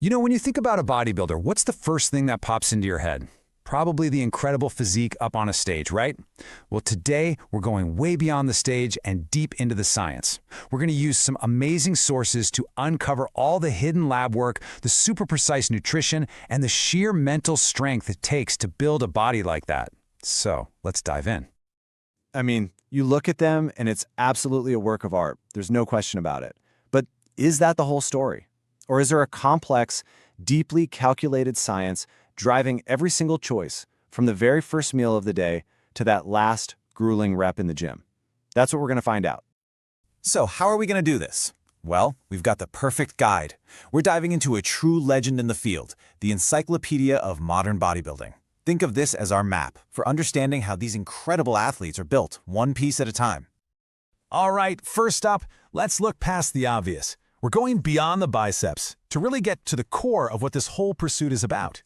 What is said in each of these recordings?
You know, when you think about a bodybuilder, what's the first thing that pops into your head? Probably the incredible physique up on a stage, right? Well, today we're going way beyond the stage and deep into the science. We're going to use some amazing sources to uncover all the hidden lab work, the super precise nutrition, and the sheer mental strength it takes to build a body like that. So, let's dive in. I mean, you look at them and it's absolutely a work of art. There's no question about it. But is that the whole story? Or is there a complex, deeply calculated science driving every single choice from the very first meal of the day to that last grueling rep in the gym? That's what we're going to find out. So how are we going to do this? Well, we've got the perfect guide. We're diving into a true legend in the field, the Encyclopedia of Modern Bodybuilding. Think of this as our map for understanding how these incredible athletes are built, one piece at a time. All right, first up, let's look past the obvious. We're going beyond the biceps to really get to the core of what this whole pursuit is about.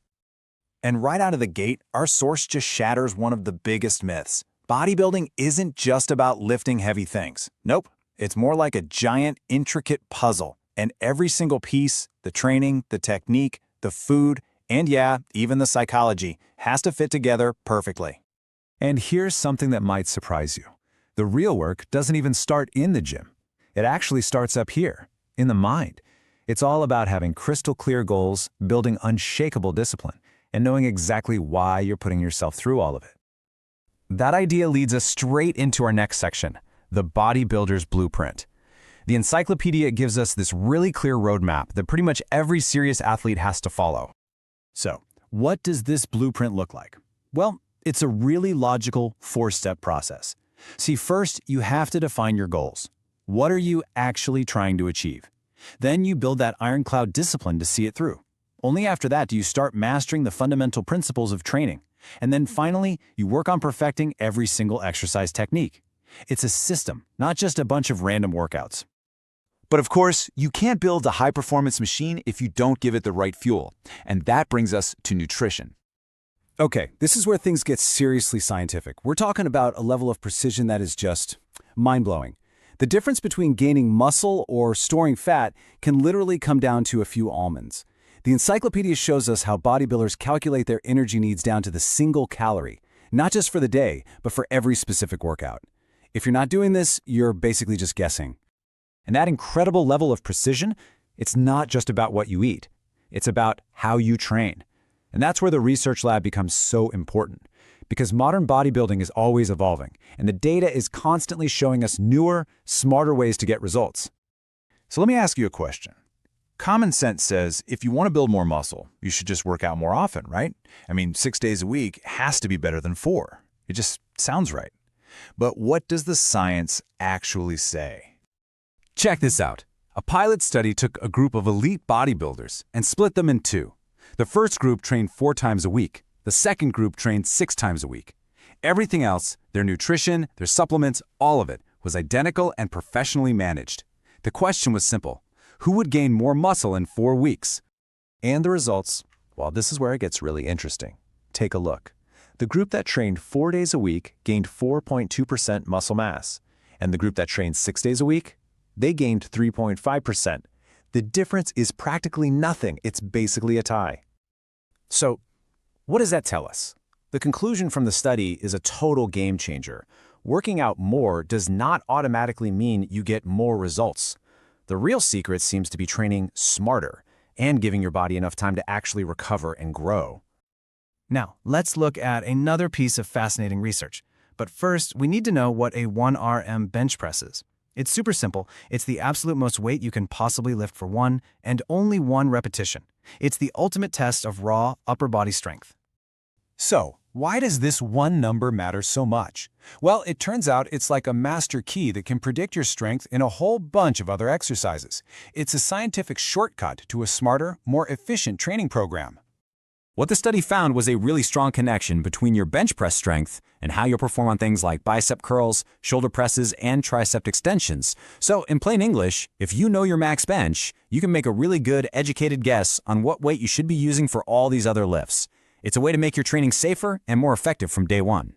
And right out of the gate, our source just shatters one of the biggest myths. Bodybuilding isn't just about lifting heavy things. Nope, it's more like a giant, intricate puzzle. And every single piece, the training, the technique, the food, and yeah, even the psychology, has to fit together perfectly. And here's something that might surprise you. The real work doesn't even start in the gym. It actually starts up here, in the mind. It's all about having crystal clear goals, building unshakable discipline, and knowing exactly why you're putting yourself through all of it. That idea leads us straight into our next section, the bodybuilder's blueprint. The encyclopedia gives us this really clear roadmap that pretty much every serious athlete has to follow. So, what does this blueprint look like? Well, it's a really logical four-step process. See, first, you have to define your goals. What are you actually trying to achieve? Then you build that ironclad discipline to see it through. Only after that do you start mastering the fundamental principles of training. And then finally, you work on perfecting every single exercise technique. It's a system, not just a bunch of random workouts. But of course, you can't build a high-performance machine if you don't give it the right fuel. And that brings us to nutrition. Okay, this is where things get seriously scientific. We're talking about a level of precision that is just mind-blowing. The difference between gaining muscle or storing fat can literally come down to a few almonds. The encyclopedia shows us how bodybuilders calculate their energy needs down to the single calorie, not just for the day, but for every specific workout. If you're not doing this, you're basically just guessing. And that incredible level of precision, it's not just about what you eat. It's about how you train. And that's where the research lab becomes so important. Because modern bodybuilding is always evolving, and the data is constantly showing us newer, smarter ways to get results. So let me ask you a question. Common sense says if you want to build more muscle, you should just work out more often, right? I mean, 6 days a week has to be better than 4. It just sounds right. But what does the science actually say? Check this out. A pilot study took a group of elite bodybuilders and split them in two. The first group trained 4 times a week. The second group trained 6 times a week. Everything else, their nutrition, their supplements, all of it, was identical and professionally managed. The question was simple. Who would gain more muscle in 4 weeks? And the results, well, this is where it gets really interesting. Take a look. The group that trained 4 days a week gained 4.2% muscle mass. And the group that trained 6 days a week, they gained 3.5%. The difference is practically nothing. It's basically a tie. So, what does that tell us? The conclusion from the study is a total game changer. Working out more does not automatically mean you get more results. The real secret seems to be training smarter and giving your body enough time to actually recover and grow. Now, let's look at another piece of fascinating research. But first, we need to know what a 1RM bench press is. It's super simple. It's the absolute most weight you can possibly lift for one and only one repetition. It's the ultimate test of raw upper body strength. So, why does this one number matter so much? Well, it turns out it's like a master key that can predict your strength in a whole bunch of other exercises. It's a scientific shortcut to a smarter, more efficient training program. What the study found was a really strong connection between your bench press strength and how you'll perform on things like bicep curls, shoulder presses, and tricep extensions. So, in plain English, if you know your max bench, you can make a really good, educated guess on what weight you should be using for all these other lifts. It's a way to make your training safer and more effective from day one.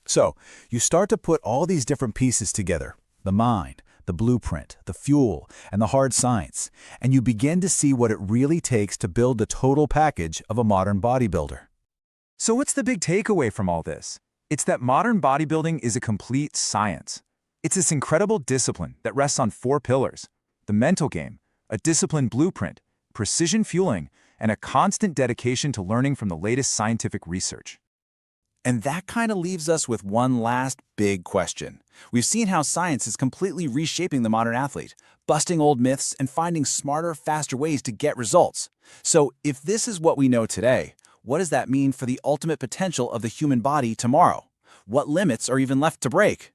So, you start to put all these different pieces together. The mind, the blueprint, the fuel, and the hard science, and you begin to see what it really takes to build the total package of a modern bodybuilder. So what's the big takeaway from all this? It's that modern bodybuilding is a complete science. It's this incredible discipline that rests on 4 pillars: the mental game, a disciplined blueprint, precision fueling, and a constant dedication to learning from the latest scientific research. And that kind of leaves us with one last big question. We've seen how science is completely reshaping the modern athlete, busting old myths and finding smarter, faster ways to get results. So if this is what we know today, what does that mean for the ultimate potential of the human body tomorrow? What limits are even left to break?